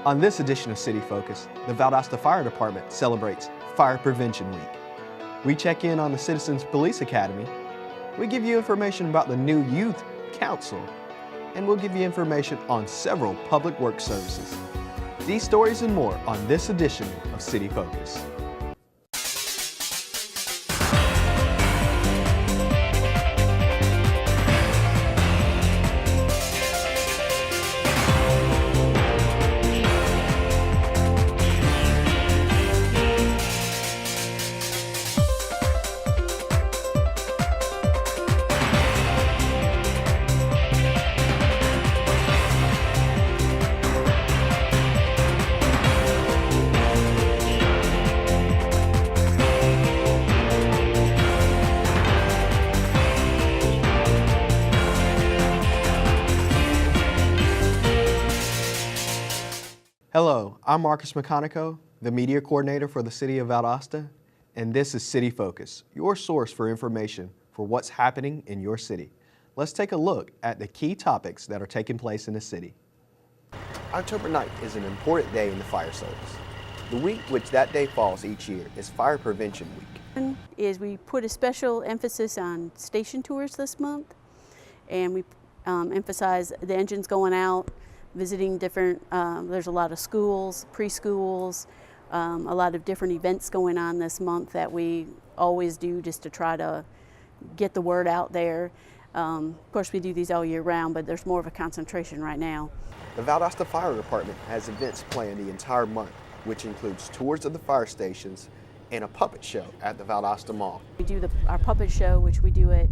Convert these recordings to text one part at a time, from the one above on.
On this edition of City Focus, the Valdosta Fire Department celebrates Fire Prevention Week. We check in on the Citizens Police Academy, we give you information about the new Youth Council, and we'll give you information on several public works services. These stories and more on this edition of City Focus. Hello, I'm Marcus Meconico, the media coordinator for the City of Valdosta, and this is City Focus, your source for information for what's happening in your city. Let's take a look at the key topics that are taking place in the city. October 9th is an important day in the fire service. The week which that day falls each year is Fire Prevention Week. We put a special emphasis on station tours this month, and we emphasize the engines going out, visiting different, there's a lot of schools, preschools, a lot of different events going on this month that we always do just to try to get the word out there. Of course, we do these all year round, but there's more of a concentration right now. The Valdosta Fire Department has events planned the entire month, which includes tours of the fire stations and a puppet show at the Valdosta Mall. We do our puppet show, which we do it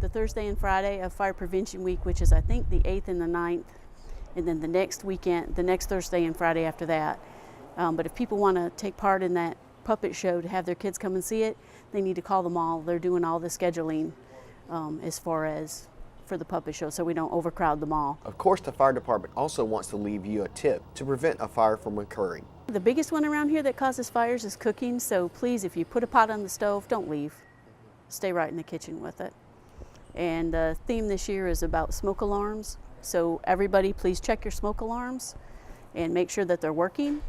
the Thursday and Friday of Fire Prevention Week, which is I think the 8th and the 9th. And then the next weekend, the next Thursday and Friday after that. But if people want to take part in that puppet show to have their kids come and see it, they need to call the mall. They're doing all the scheduling as far as for the puppet show, so we don't overcrowd the mall. Of course, the fire department also wants to leave you a tip to prevent a fire from occurring. The biggest one around here that causes fires is cooking, so please, if you put a pot on the stove, don't leave. Stay right in the kitchen with it. And the theme this year is about smoke alarms. So everybody, please check your smoke alarms and make sure that they're working.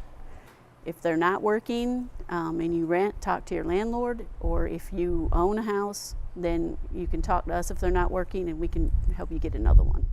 If they're not working and you rent, talk to your landlord, or if you own a house, then you can talk to us if they're not working and we can help you get another one.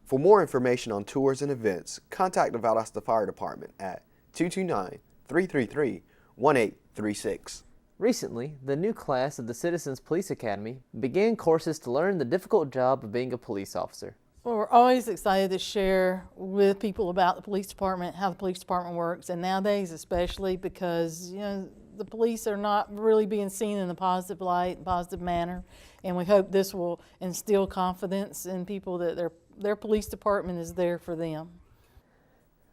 For more information on tours and events, contact the Valdosta Fire Department at 229-333-1836. Recently, the new class of the Citizens Police Academy began courses to learn the difficult job of being a police officer. Well, we're always excited to share with people about the police department, how the police department works, and nowadays especially because, the police are not really being seen in a positive light, positive manner, and we hope this will instill confidence in people that their police department is there for them.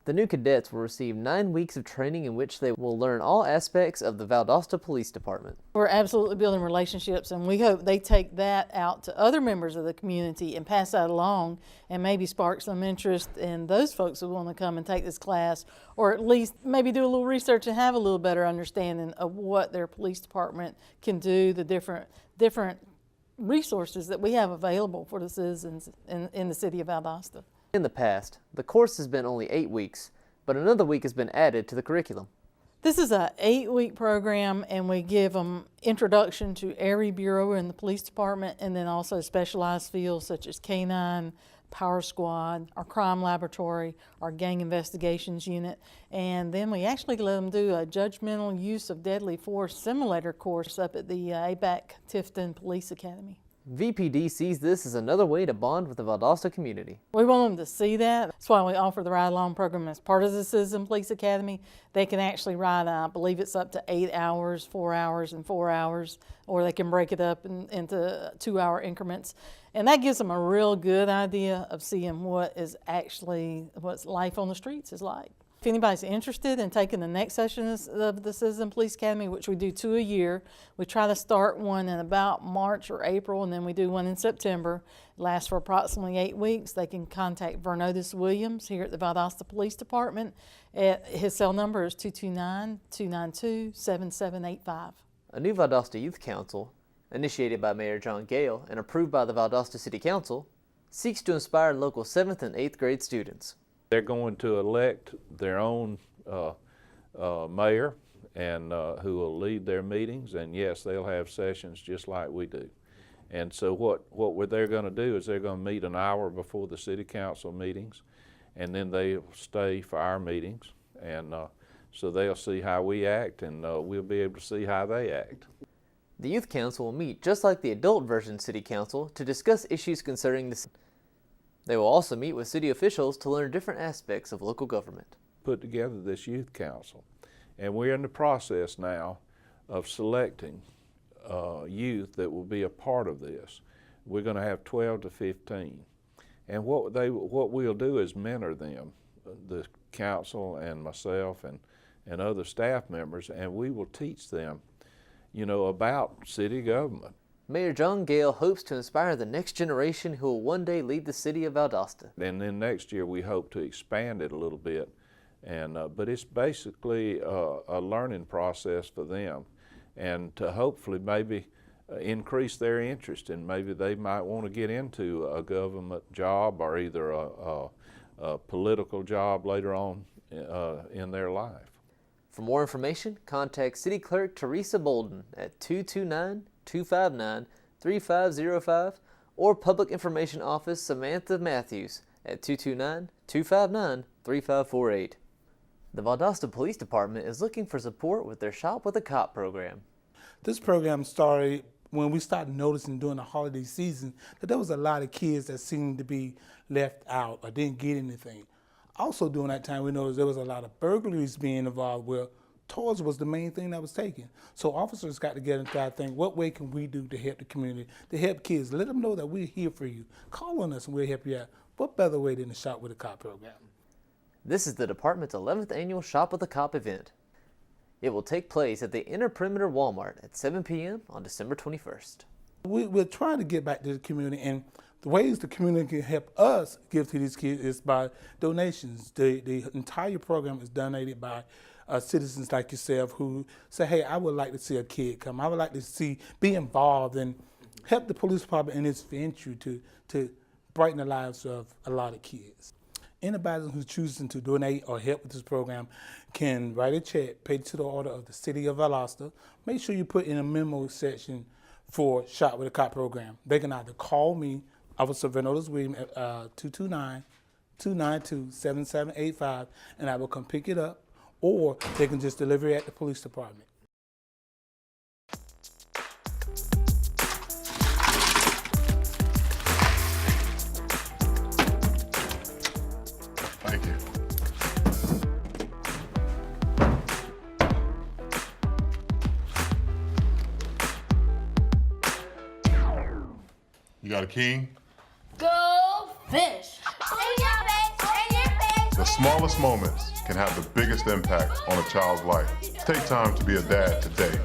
The new cadets will receive 9 weeks of training in which they will learn all aspects of the Valdosta Police Department. We're absolutely building relationships, and we hope they take that out to other members of the community and pass that along and maybe spark some interest in those folks who want to come and take this class, or at least maybe do a little research and have a little better understanding of what their police department can do, the different resources that we have available for the citizens in the city of Valdosta. In the past, the course has been only 8 weeks, but another week has been added to the curriculum. This is an 8-week program, and we give them introduction to every bureau in the police department, and then also specialized fields such as K-9, Power Squad, our crime laboratory, our gang investigations unit, and then we actually let them do a judgmental use of deadly force simulator course up at the ABAC Tifton Police Academy. VPD sees this as another way to bond with the Valdosta community. We want them to see that. That's why we offer the ride-along program as part of the Citizen Police Academy. They can actually ride, I believe it's up to 8 hours, 4 hours, and 4 hours, or they can break it up into 2-hour increments. And that gives them a real good idea of seeing what life on the streets is like. If anybody's interested in taking the next session of the Citizen Police Academy, which we do 2 a year, we try to start one in about March or April, and then we do one in September. It lasts for approximately 8 weeks. They can contact Vernotis Williams here at the Valdosta Police Department. His cell number is 229-292-7785. A new Valdosta Youth Council, initiated by Mayor John Gale and approved by the Valdosta City Council, seeks to inspire local 7th and 8th grade students. They're going to elect their own mayor and who will lead their meetings, and yes, they'll have sessions just like we do. And so what they're going to do is they're going to meet an hour before the city council meetings, and then they'll stay for our meetings, and so they'll see how we act, and we'll be able to see how they act. The Youth Council will meet just like the adult version City Council to discuss issues concerning the city. They will also meet with city officials to learn different aspects of local government. Put together this Youth Council, and we're in the process now of selecting youth that will be a part of this. We're going to have 12 to 15, and what we'll do is mentor them, the council and myself and other staff members, and we will teach them, about city government. Mayor John Gale hopes to inspire the next generation who will one day lead the city of Valdosta. And then next year we hope to expand it a little bit, but it's basically a learning process for them, and to hopefully maybe increase their interest, and maybe they might want to get into a government job or either a political job later on in their life. For more information, contact City Clerk Teresa Bolden at 229-259-3505 or Public Information Office Samantha Matthews at 229-259-3548. The Valdosta Police Department is looking for support with their Shop with a Cop program. This program started when we started noticing during the holiday season that there was a lot of kids that seemed to be left out or didn't get anything. Also during that time we noticed there was a lot of burglaries being involved where toys was the main thing that was taken. So officers got together and tried to think, what way can we do to help the community, to help kids? Let them know that we're here for you. Call on us and we'll help you out. What better way than the Shop with a Cop program? This is the department's 11th annual Shop with a Cop event. It will take place at the Inner Perimeter Walmart at 7 p.m. on December 21st. We're trying to get back to the community, and the ways the community can help us give to these kids is by donations. The entire program is donated by citizens like yourself who say, hey, I would like to see a kid come. I would like to be involved and help the police department in its venture to brighten the lives of a lot of kids. Anybody who's choosing to donate or help with this program can write a check, paid to the order of the City of Valdosta. Make sure you put in a memo section for Shop with a Cop program. They can either call me, Officer Vernodis Williams, at 229-292-7785, and I will come pick it up, or they can just deliver it at the police department. Thank you. You got a king? Go fish! The smallest moments can have the biggest impact on a child's life. Take time to be a dad today.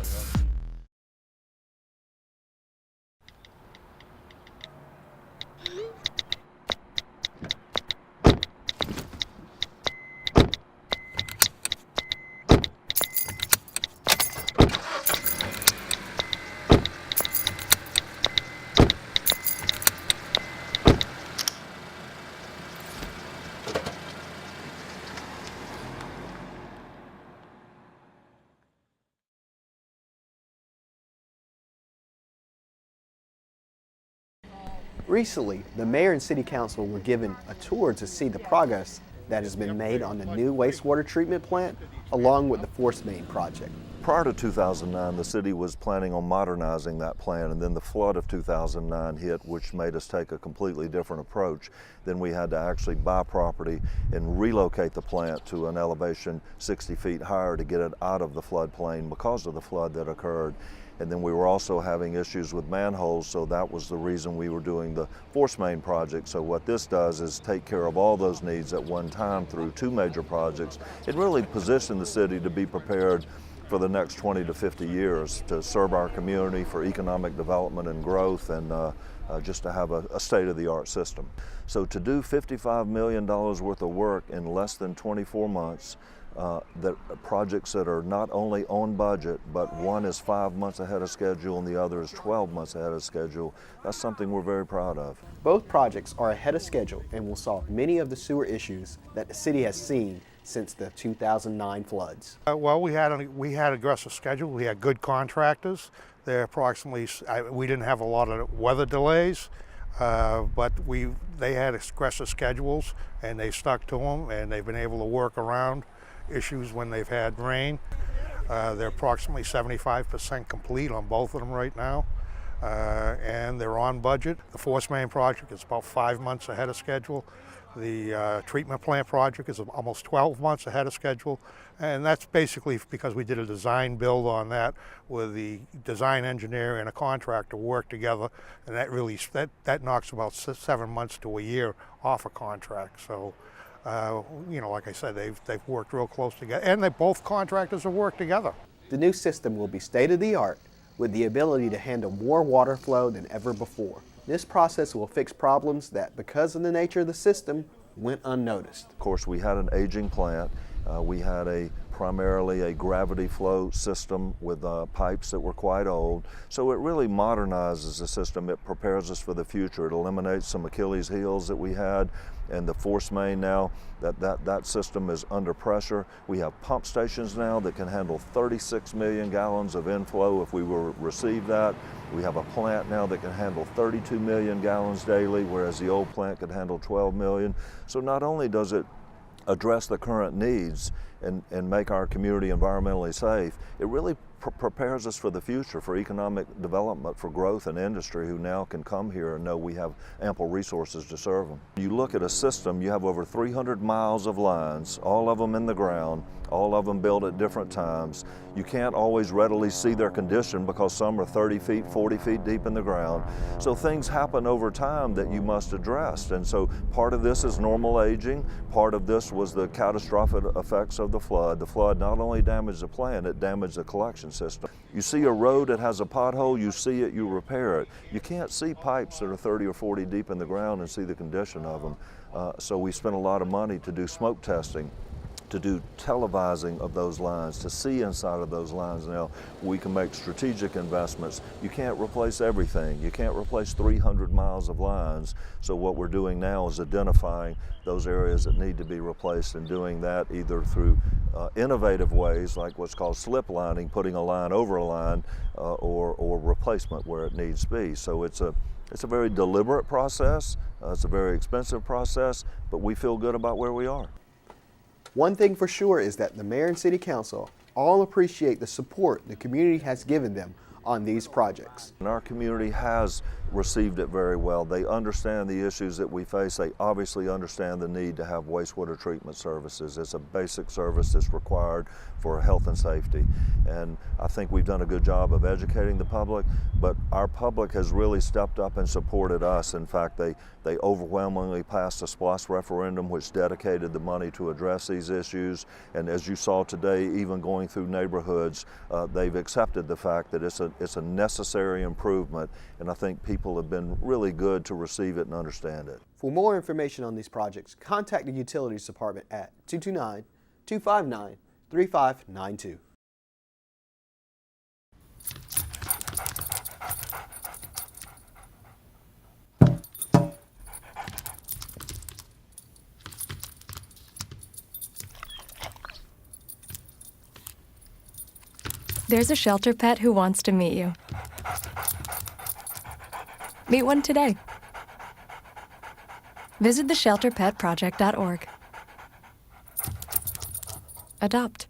Recently, the mayor and city council were given a tour to see the progress that has been made on the new wastewater treatment plant, along with the force main project. Prior to 2009, the city was planning on modernizing that plant, and then the flood of 2009 hit, which made us take a completely different approach. Then we had to actually buy property and relocate the plant to an elevation 60 feet higher to get it out of the floodplain because of the flood that occurred. And then we were also having issues with manholes, so that was the reason we were doing the force main project. So what this does is take care of all those needs at one time through two major projects. It really positioned the city to be prepared for the next 20 to 50 years to serve our community for economic development and growth, and just to have a state-of-the-art system. So to do $55 million worth of work in less than 24 months, that projects that are not only on budget, but one is 5 months ahead of schedule and the other is 12 months ahead of schedule, that's something we're very proud of. Both projects are ahead of schedule and will solve many of the sewer issues that the city has seen since the 2009 floods. Well, we had an aggressive schedule. We had good contractors. They're approximately, we didn't have a lot of weather delays, but they had aggressive schedules and they stuck to them, and they've been able to work around issues when they've had rain. They're approximately 75% complete on both of them right now, and they're on budget. The force main project is about 5 months ahead of schedule. The treatment plant project is almost 12 months ahead of schedule, and that's basically because we did a design build on that with the design engineer and a contractor work together, and that really that knocks about 7 months to a year off a contract. So, you know, like I said, they've worked real close together, and both contractors have worked together. The new system will be state-of-the-art with the ability to handle more water flow than ever before. This process will fix problems that, because of the nature of the system, went unnoticed. Of course, we had an aging plant. We had primarily a gravity flow system with pipes that were quite old. So it really modernizes the system. It prepares us for the future. It eliminates some Achilles heels that we had. And the force main now, that system is under pressure. We have pump stations now that can handle 36 million gallons of inflow if we were to receive that. We have a plant now that can handle 32 million gallons daily, whereas the old plant could handle 12 million. So not only does it address the current needs and make our community environmentally safe, it really prepares us for the future, for economic development, for growth and industry who now can come here and know we have ample resources to serve them. You look at a system, you have over 300 miles of lines, all of them in the ground, all of them built at different times. You can't always readily see their condition because some are 30 feet, 40 feet deep in the ground. So things happen over time that you must address. And so part of this is normal aging. Part of this was the catastrophic effects of the flood. The flood not only damaged the plant, it damaged the collection system. You see a road that has a pothole, you see it, you repair it. You can't see pipes that are 30 or 40 deep in the ground and see the condition of them. So we spent a lot of money to do smoke testing, to do televising of those lines, to see inside of those lines. Now, we can make strategic investments. You can't replace everything. You can't replace 300 miles of lines. So what we're doing now is identifying those areas that need to be replaced, and doing that either through innovative ways like what's called slip lining, putting a line over a line, or replacement where it needs to be. So it's a very deliberate process. It's a very expensive process, but we feel good about where we are. One thing for sure is that the mayor and city council all appreciate the support the community has given them on these projects. And our community has received it very well. They understand the issues that we face. They obviously understand the need to have wastewater treatment services. It's a basic service that's required for health and safety. And I think we've done a good job of educating the public, but our public has really stepped up and supported us. In fact, they overwhelmingly passed a SPLOST referendum which dedicated the money to address these issues. And as you saw today, even going through neighborhoods, they've accepted the fact that it's a necessary improvement, and I think people have been really good to receive it and understand it. For more information on these projects, contact the Utilities Department at 229-259-3592. There's a shelter pet who wants to meet you. Meet one today. Visit theshelterpetproject.org. Adopt.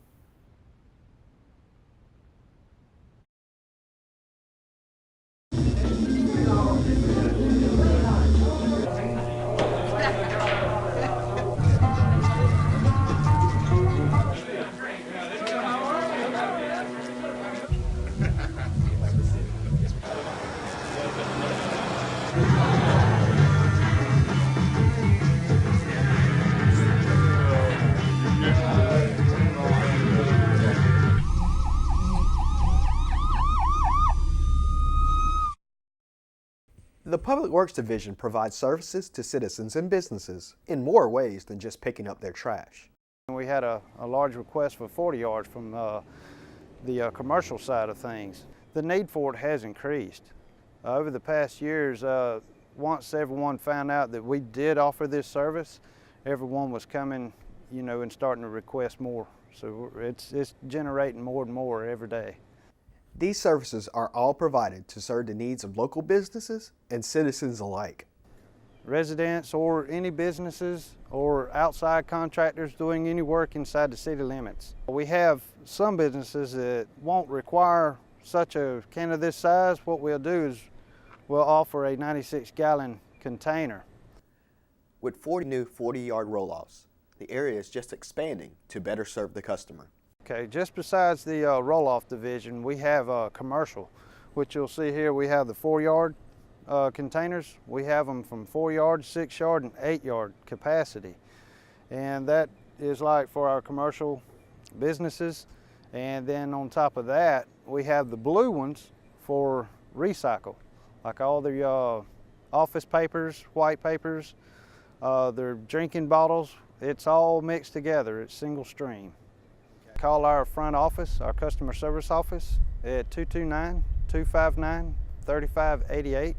The Public Works Division provides services to citizens and businesses in more ways than just picking up their trash. We had a large request for 40 yards from the commercial side of things. The need for it has increased. Over the past years, once everyone found out that we did offer this service, everyone was coming, and starting to request more. So it's generating more and more every day. These services are all provided to serve the needs of local businesses and citizens alike. Residents or any businesses or outside contractors doing any work inside the city limits. We have some businesses that won't require such a can of this size. What we'll do is we'll offer a 96-gallon container. With 40 new 40-yard roll-offs, the area is just expanding to better serve the customer. Okay, just besides the roll-off division, we have commercial, which you'll see here. We have the 4-yard containers. We have them from 4-yard, 6-yard, and 8-yard capacity. And that is like for our commercial businesses. And then on top of that, we have the blue ones for recycle, like all the office papers, white papers, their drinking bottles. It's all mixed together. It's single stream. Call our front office, our customer service office at 229-259-3588,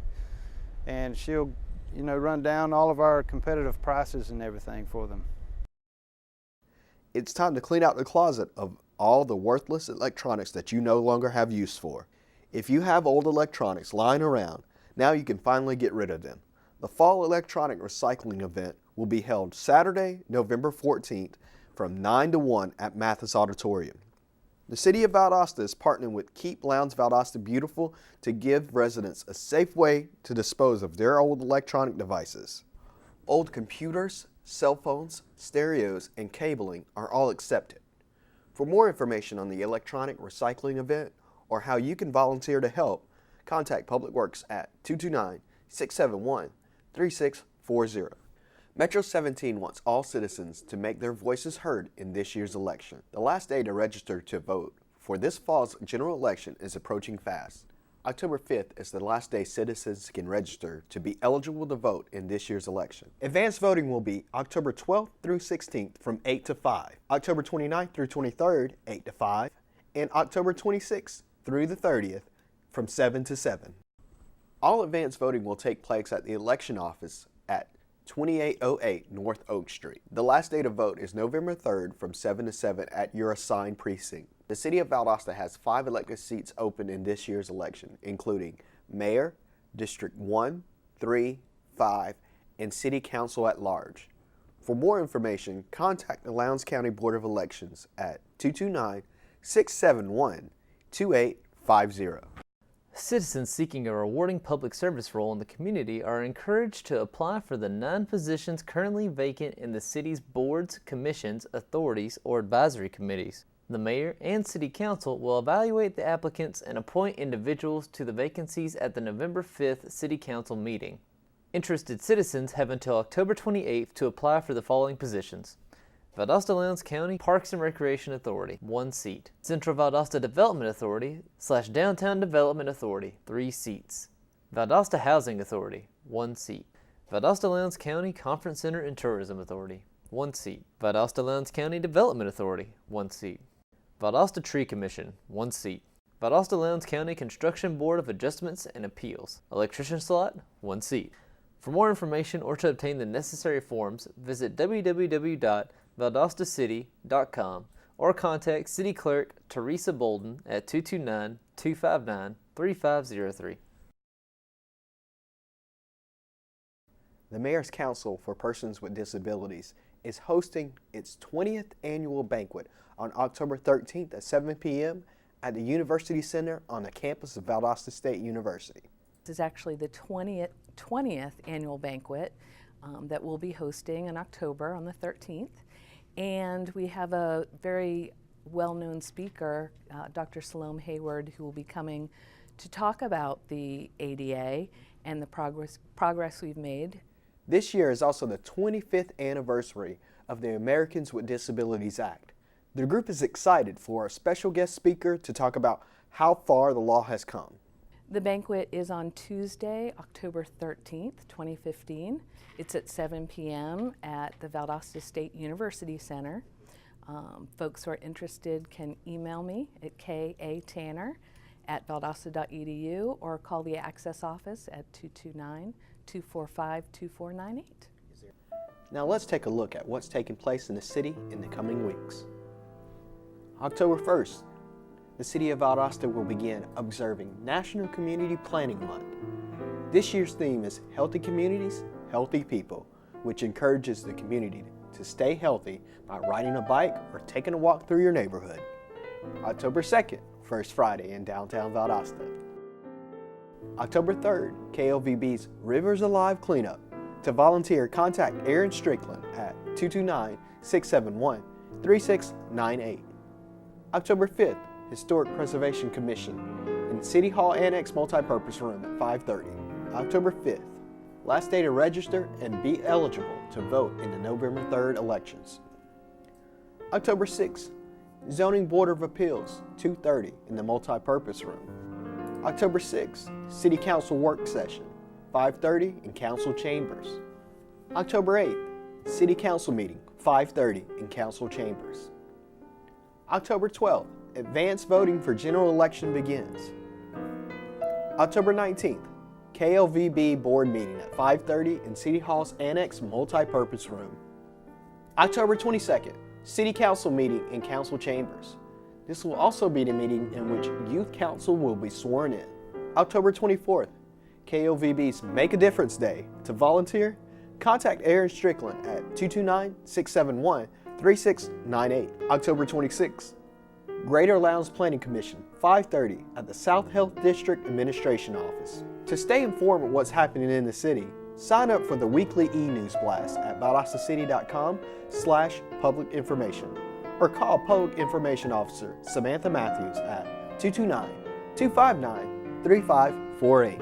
and she'll, run down all of our competitive prices and everything for them. It's time to clean out the closet of all the worthless electronics that you no longer have use for. If you have old electronics lying around, now you can finally get rid of them. The Fall Electronic Recycling event will be held Saturday, November 14th from 9 to 1 at Mathis Auditorium. The City of Valdosta is partnering with Keep Lowndes Valdosta Beautiful to give residents a safe way to dispose of their old electronic devices. Old computers, cell phones, stereos, and cabling are all accepted. For more information on the electronic recycling event or how you can volunteer to help, contact Public Works at 229-671-3640. Metro 17 wants all citizens to make their voices heard in this year's election. The last day to register to vote for this fall's general election is approaching fast. October 5th is the last day citizens can register to be eligible to vote in this year's election. Advanced voting will be October 12th through 16th from 8 to 5, October 29th through 23rd, 8 to 5, and October 26th through the 30th from 7 to 7. All advanced voting will take place at the election office at 2808 North Oak Street. The last day to vote is November 3rd from 7 to 7 at your assigned precinct. The City of Valdosta has 5 elected seats open in this year's election, including Mayor, District 1, 3, 5, and City Council at Large. For more information, contact the Lowndes County Board of Elections at 229-671-2850. Citizens seeking a rewarding public service role in the community are encouraged to apply for the 9 positions currently vacant in the city's boards, commissions, authorities, or advisory committees. The mayor and city council will evaluate the applicants and appoint individuals to the vacancies at the November 5th city council meeting. Interested citizens have until October 28th to apply for the following positions: Valdosta Lowndes County Parks and Recreation Authority, 1 seat. Central Valdosta Development Authority / Downtown Development Authority, 3 seats. Valdosta Housing Authority, 1 seat. Valdosta Lowndes County Conference Center and Tourism Authority, 1 seat. Valdosta Lowndes County Development Authority, 1 seat. Valdosta Tree Commission, 1 seat. Valdosta Lowndes County Construction Board of Adjustments and Appeals, electrician slot, 1 seat. For more information or to obtain the necessary forms, visit www.valdostacity.com or contact City Clerk Teresa Bolden at 229-259-3503. The Mayor's Council for Persons with Disabilities is hosting its 20th annual banquet on October 13th at 7 p.m. at the University Center on the campus of Valdosta State University. This is actually the 20th annual banquet that we'll be hosting in October on the 13th. And we have a very well-known speaker, Dr. Salome Hayward, who will be coming to talk about the ADA and the progress we've made. This year is also the 25th anniversary of the Americans with Disabilities Act. The group is excited for a special guest speaker to talk about how far the law has come. The banquet is on Tuesday, October 13th, 2015. It's at 7 p.m. at the Valdosta State University Center. Folks who are interested can email me at katanner@valdosta.edu or call the Access Office at 229-245-2498. Now let's take a look at what's taking place in the city in the coming weeks. October 1st, the City of Valdosta will begin observing National Community Planning Month. This year's theme is Healthy Communities, Healthy People, which encourages the community to stay healthy by riding a bike or taking a walk through your neighborhood. October 2nd, First Friday in downtown Valdosta. October 3rd, KLVB's Rivers Alive Cleanup. To volunteer, contact Aaron Strickland at 229-671-3698. October 5th, Historic Preservation Commission in City Hall Annex Multipurpose Room at 5:30. October 5th, last day to register and be eligible to vote in the November 3rd elections. October 6th, Zoning Board of Appeals, 2:30 in the Multipurpose Room. October 6th, City Council Work Session, 5:30 in Council Chambers. October 8th, City Council Meeting, 5:30 in Council Chambers. October 12th, advanced voting for general election begins. October 19th, KLVB Board Meeting at 5:30 in City Hall's Annex Multipurpose Room. October 22nd, City Council Meeting in Council Chambers. This will also be the meeting in which Youth Council will be sworn in. October 24th, KLVB's Make a Difference Day. To volunteer, contact Aaron Strickland at 229-671-3698. October 26th, Greater Lowndes Planning Commission, 5:30 at the South Health District Administration Office. To stay informed of what's happening in the city, sign up for the weekly e-news blast at valdostacity.com/public information or call Public Information Officer Samantha Matthews at 229-259-3548.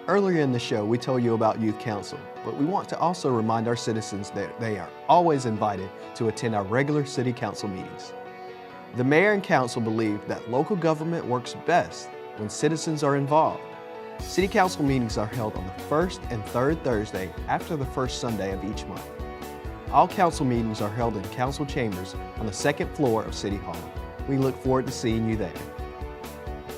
Earlier in the show, we told you about Youth Council, but we want to also remind our citizens that they are always invited to attend our regular City Council meetings. The Mayor and Council believe that local government works best when citizens are involved. City Council meetings are held on the first and third Thursday after the first Sunday of each month. All council meetings are held in council chambers on the second floor of City Hall. We look forward to seeing you there.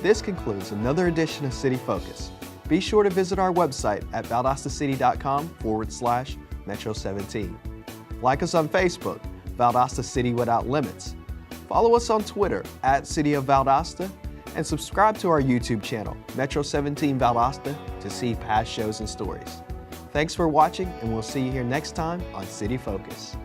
This concludes another edition of City Focus. Be sure to visit our website at valdostacity.com/Metro17. Like us on Facebook, Valdosta City Without Limits. Follow us on Twitter at City of Valdosta, and subscribe to our YouTube channel, Metro 17 Valdosta, to see past shows and stories. Thanks for watching, and we'll see you here next time on City Focus.